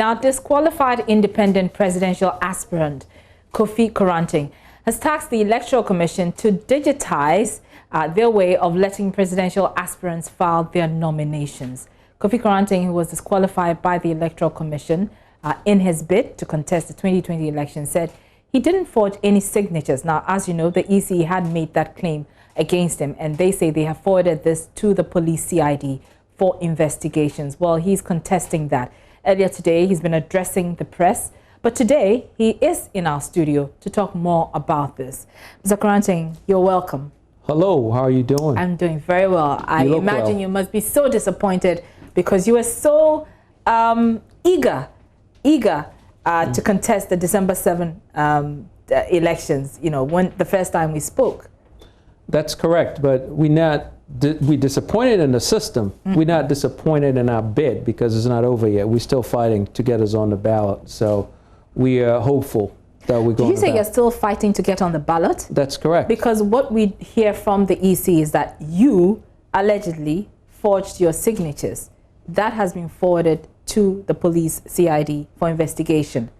Now, disqualified independent presidential aspirant Kofi Koranteng has tasked the Electoral Commission to digitize their way of letting presidential aspirants file their nominations. Kofi Koranteng, who was disqualified by the Electoral Commission in his bid to contest the 2020 election, said he didn't forge any signatures. Now, as you know, the EC had made that claim against him, and they say they have forwarded this to the police CID for investigations. Well, he's contesting that. Earlier today, he's been addressing the press, but today he is in our studio to talk more about this. Mr. Koranteng, you're welcome. Hello, how are you doing? I'm doing very well. I imagine you must be so disappointed because you were so eager to contest the December 7 elections, you know, when the first time we spoke. That's correct, but we disappointed in the system. We're not disappointed in our bid because it's not over yet. We're still fighting to get us on the ballot. So we are hopeful that we're going to. Did you say you're still fighting to get on the ballot? That's correct. Because what we hear from the EC is that you allegedly forged your signatures. That has been forwarded to the police CID for investigation.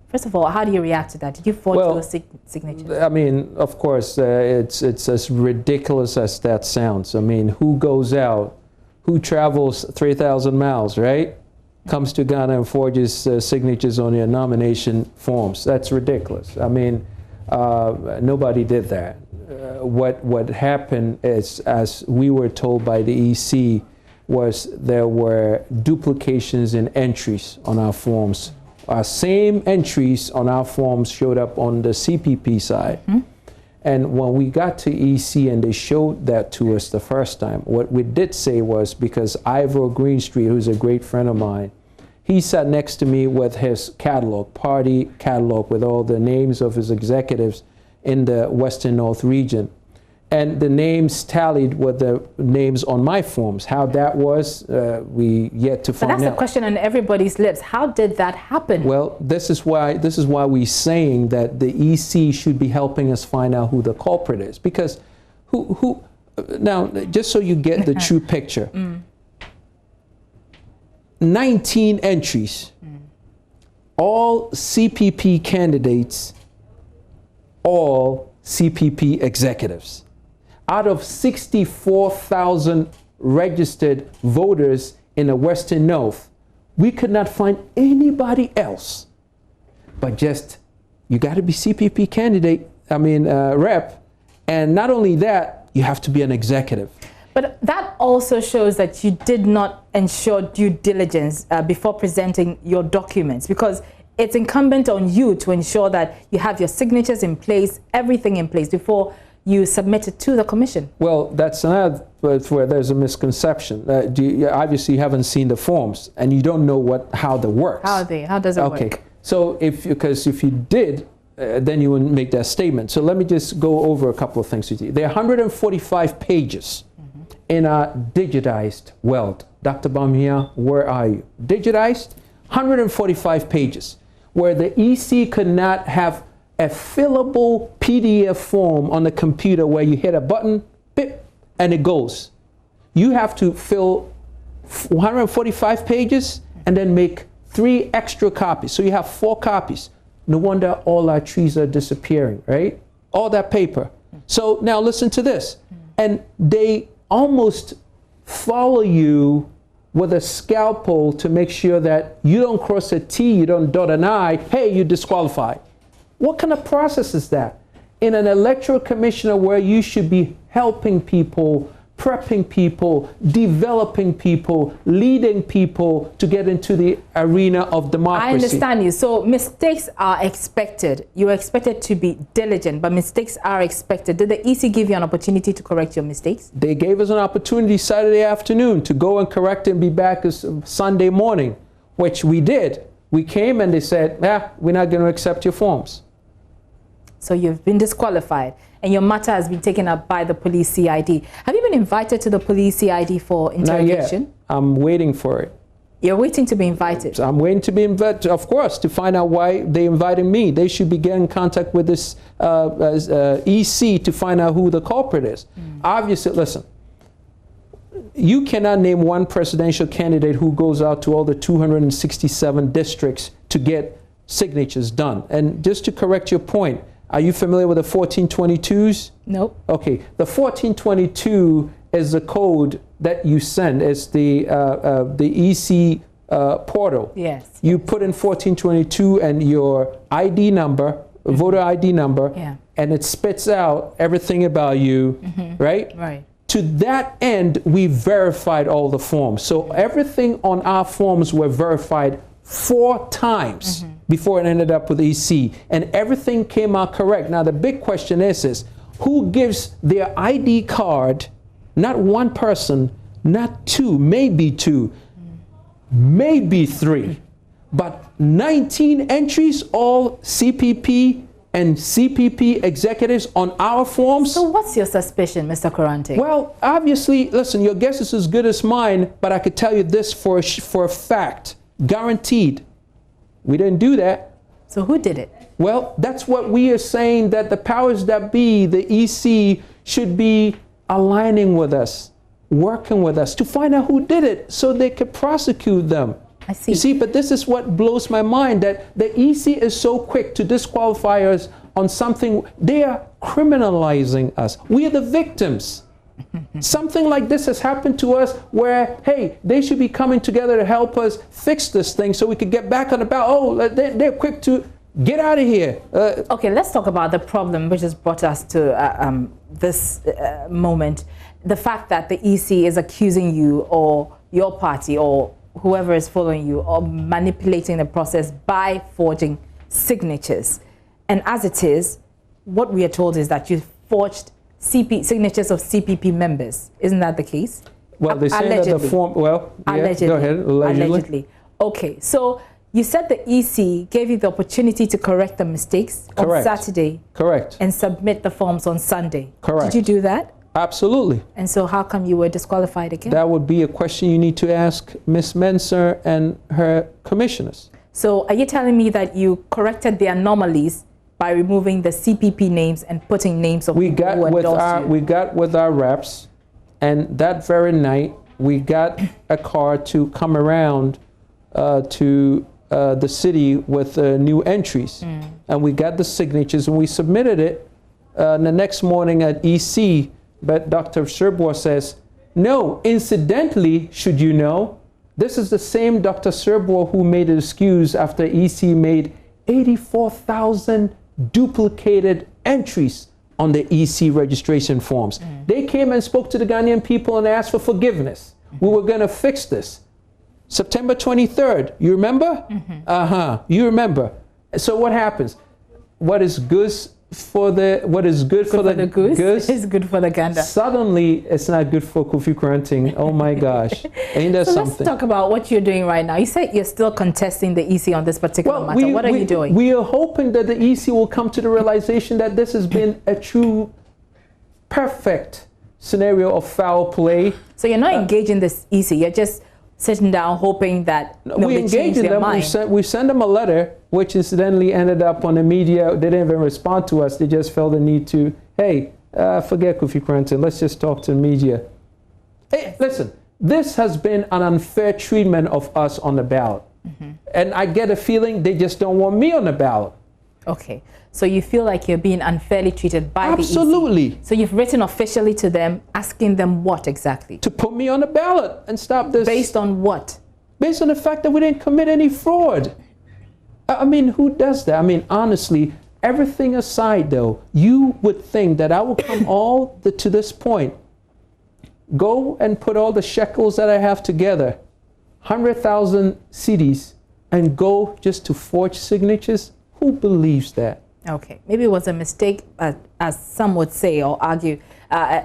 First of all, how do you react to that? Did you forge those signatures? I mean, of course, it's as ridiculous as that sounds. I mean, who goes out, who travels 3,000 miles, right? Comes to Ghana and forges signatures on their nomination forms. That's ridiculous. I mean, nobody did that. What happened is, as we were told by the EC, was there were duplications in entries on our forms. Same entries on our forms showed up on the CPP side. And when we got to EC and they showed that to us the first time, what we did say was, because Ivor Greenstreet, who's a great friend of mine, he sat next to me with his catalog, party catalog, with all the names of his executives in the Western North region. And the names tallied with the names on my forms. How that was, we yet to find out. But that's the question on everybody's lips. How did that happen? Well, this is why we're saying that the EC should be helping us find out who the culprit is. Because now, just so you get the true picture, 19 entries, all CPP candidates, all CPP executives. Out of 64,000 registered voters in the Western North, we could not find anybody else but just, you got to be CPP candidate, rep, and not only that, you have to be an executive. But that also shows that you did not ensure due diligence before presenting your documents, because it's incumbent on you to ensure that you have your signatures in place, everything in place before you submit it to the commission. Well, that's another where there's a misconception. You obviously haven't seen the forms and you don't know how that works. How does it work? Okay, so because if you did, then you wouldn't make that statement. So let me just go over a couple of things with you. There are 145 pages in a digitized world. Dr. Bamia, where are you? Digitized, 145 pages, where the EC could not have a fillable PDF form on the computer where you hit a button, pip, and it goes. You have to fill 145 pages and then make 3 extra copies. So you have 4 copies. No wonder all our trees are disappearing, right? All that paper. So now listen to this. And they almost follow you with a scalpel to make sure that you don't cross a T, you don't dot an I, hey, you're disqualified. What kind of process is that? In an electoral commissioner where you should be helping people, prepping people, developing people, leading people to get into the arena of democracy. I understand you. So mistakes are expected. You're expected to be diligent, but mistakes are expected. Did the EC give you an opportunity to correct your mistakes? They gave us an opportunity Saturday afternoon to go and correct and be back Sunday morning, which we did. We came and they said, we're not going to accept your forms. So you've been disqualified and your matter has been taken up by the police CID. Have you been invited to the police CID for interrogation? Not yet. I'm waiting for it. You're waiting to be invited? I'm waiting to be invited, of course, to find out why they invited me. They should be getting in contact with this EC to find out who the culprit is. Obviously, listen, you cannot name one presidential candidate who goes out to all the 267 districts to get signatures done. And just to correct your point, are you familiar with the 1422s? Nope. Okay, the 1422 is the code that you send. It's the EC portal. Yes. You put in 1422 and your ID number, voter ID number, and it spits out everything about you, right? Right. To that end, we verified all the forms. So everything on our forms were verified 4 times before it ended up with EC, and everything came out correct. Now the big question is who gives their ID card? Not one person, not 2, maybe 2, maybe 3, but 19 entries, all CPP and CPP executives on our forms. So what's your suspicion, Mr. Koranteng? Well, obviously, listen, your guess is as good as mine, but I could tell you this for a fact, guaranteed. We didn't do that. So who did it? Well, that's what we are saying, that the powers that be, the EC, should be aligning with us, working with us to find out who did it so they could prosecute them. I see. You see, but this is what blows my mind, that the EC is so quick to disqualify us on something. They are criminalizing us. We are the victims. Something like this has happened to us where, hey, they should be coming together to help us fix this thing so we could get back on the ballot. Oh, they're quick to get out of here. Okay, let's talk about the problem which has brought us to this moment. The fact that the EC is accusing you or your party or whoever is following you of manipulating the process by forging signatures. And as it is, what we are told is that you forged signatures of CPP members. Isn't that the case? Well, they say that the form, well, yeah, allegedly. Go ahead, allegedly. Okay, so you said the EC gave you the opportunity to correct the mistakes on Saturday. Correct. And submit the forms on Sunday. Correct. Did you do that? Absolutely. And so how come you were disqualified again? That would be a question you need to ask Ms. Mensah and her commissioners. So are you telling me that you corrected the anomalies by removing the CPP names and putting names of people who endorsed you? We got with our reps, and that very night we got a car to come around to the city with new entries. And we got the signatures and we submitted it the next morning at EC. But Dr. Serbour says, no, incidentally, should you know, this is the same Dr. Serbour who made an excuse after EC made 84,000 duplicated entries on the EC registration forms. They came and spoke to the Ghanaian people and asked for forgiveness. We were going to fix this. September 23rd, you remember? You remember. So what happens? What is good for the goose is good for the gander. Suddenly, it's not good for Kofi Koranteng. Oh my gosh. Ain't that something? Let's talk about what you're doing right now. You said you're still contesting the EC on this particular matter. What are you doing? We are hoping that the EC will come to the realization that this has been a true, perfect scenario of foul play. So you're not engaging this EC. You're just sitting down hoping that we engage in them. We send them a letter, which incidentally ended up on the media. They didn't even respond to us. They just felt the need to, hey, forget Kofi Koranteng. Let's just talk to the media. Hey, listen, this has been an unfair treatment of us on the ballot. And I get a feeling they just don't want me on the ballot. Okay. So you feel like you're being unfairly treated by the EC? Absolutely. So you've written officially to them, asking them what exactly? To put me on the ballot and stop this. Based on what? Based on the fact that we didn't commit any fraud. I mean, who does that? I mean, honestly, everything aside though, you would think that I would come to this point, go and put all the shekels that I have together, 100,000 CDs, and go just to forge signatures? Who believes that? Okay, maybe it was a mistake, as some would say or argue.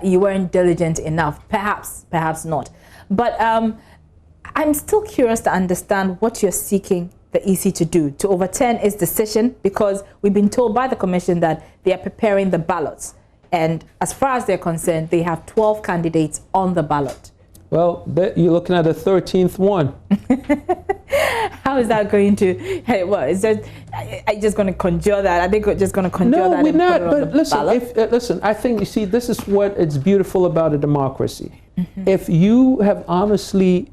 You weren't diligent enough, perhaps not. But I'm still curious to understand what you're seeking the EC to do, to overturn its decision, because we've been told by the commission that they are preparing the ballots. And as far as they're concerned, they have 12 candidates on the ballot. Well, you're looking at the 13th one. How is that going to? Hey, what is that? I just going to conjure that? I think we're just going to conjure that. No, we're not. But listen, listen. I think, you see, this is what it's beautiful about a democracy. If you have honestly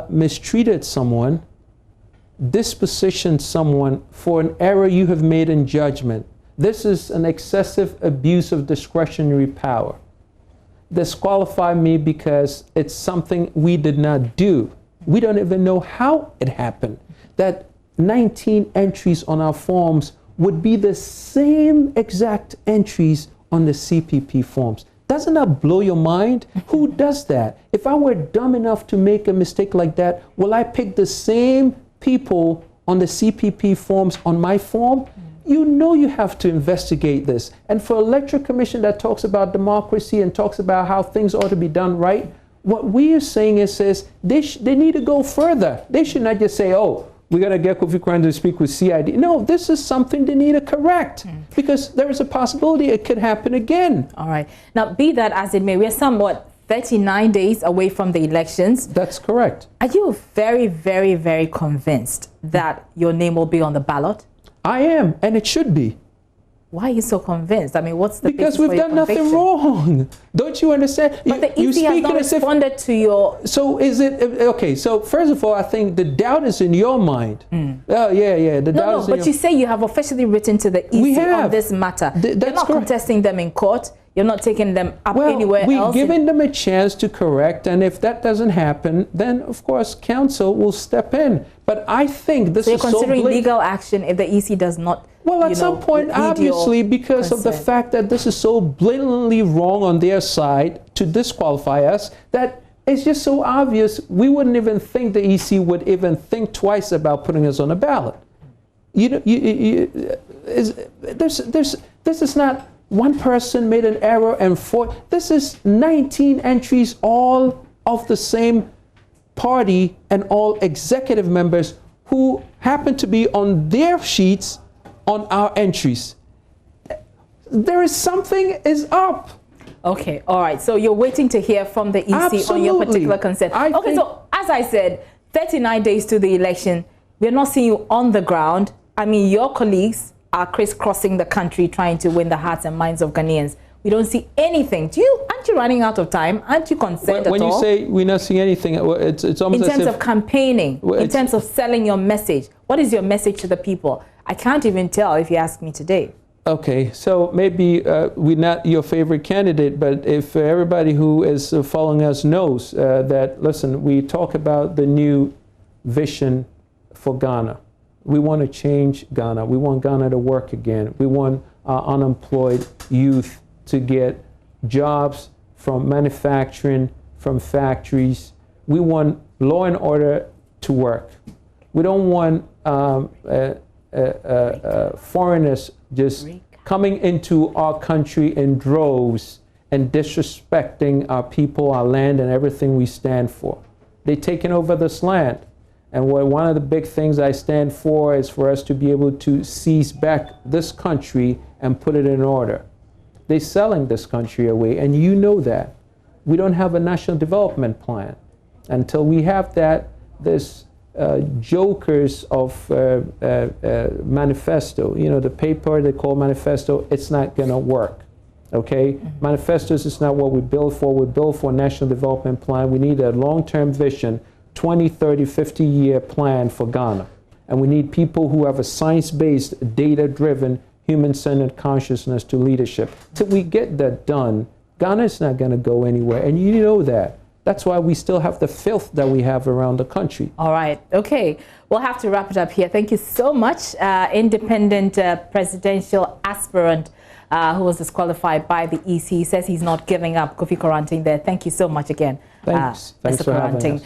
mistreated someone, dispositioned someone for an error you have made in judgment, this is an excessive abuse of discretionary power. Disqualify me because it's something we did not do. We don't even know how it happened. That 19 entries on our forms would be the same exact entries on the CPP forms. Doesn't that blow your mind? Who does that? If I were dumb enough to make a mistake like that, will I pick the same people on the CPP forms on my form? You know you have to investigate this. And for Electoral Commission that talks about democracy and talks about how things ought to be done right, what we are saying is they need to go further. They should not just say, oh, we're going to get Kofi Koranteng to speak with CID. No, this is something they need to correct because there is a possibility it could happen again. All right. Now, be that as it may, we're somewhat 39 days away from the elections. That's correct. Are you very, very, very convinced that your name will be on the ballot? I am, and it should be. Why are you so convinced? I mean, what's the because basis we've for done nothing wrong. Don't you understand? But the EC has not responded to your... So is it... Okay, so first of all, I think the doubt is in your mind. Oh, yeah, the doubt is in but you say you have officially written to the EC on this matter. You're not contesting them in court. You're not taking them up anywhere else. We're giving them a chance to correct, and if that doesn't happen, then, of course, counsel will step in. But I think this is so... So you're considering legal action if the EC does not... Well, at some point, obviously, because of the fact that this is so blatantly wrong on their side to disqualify us, that it's just so obvious we wouldn't even think the EC would even think twice about putting us on a ballot. This is not one person made an error and this is 19 entries, all of the same party and all executive members who happen to be on their sheets on our entries. There is something is up. Okay, all right. So you're waiting to hear from the EC on your particular concern. Okay, so as I said, 39 days to the election, we're not seeing you on the ground. I mean, your colleagues are crisscrossing the country trying to win the hearts and minds of Ghanaians. We don't see anything. Aren't you running out of time? Aren't you concerned at all? When you say we're not seeing anything, it's almost in terms of campaigning, in terms of selling your message. What is your message to the people? I can't even tell if you ask me today. Okay, so maybe we're not your favorite candidate, but if everybody who is following us knows that, listen, we talk about the new vision for Ghana. We want to change Ghana. We want Ghana to work again. We want our unemployed youth to get jobs from manufacturing, from factories. We want law and order to work. We don't want foreigners just coming into our country in droves and disrespecting our people, our land, and everything we stand for. They've taken over this land. And one of the big things I stand for is for us to be able to seize back this country and put it in order. They're selling this country away, and you know that. We don't have a national development plan. Until we have that, this jokers of manifesto, the paper they call manifesto, it's not going to work. Okay? Manifestos is not what we build for. We build for a national development plan. We need a long-term vision, 20, 30, 50-year plan for Ghana. And we need people who have a science-based, data-driven, human-centered consciousness to leadership. Till we get that done, Ghana is not going to go anywhere. And you know that. That's why we still have the filth that we have around the country. All right. Okay. We'll have to wrap it up here. Thank you so much. Independent presidential aspirant who was disqualified by the EC says he's not giving up. Kofi Koranteng there. Thank you so much again, Thanks. Thanks Mr. for having us. Koranteng.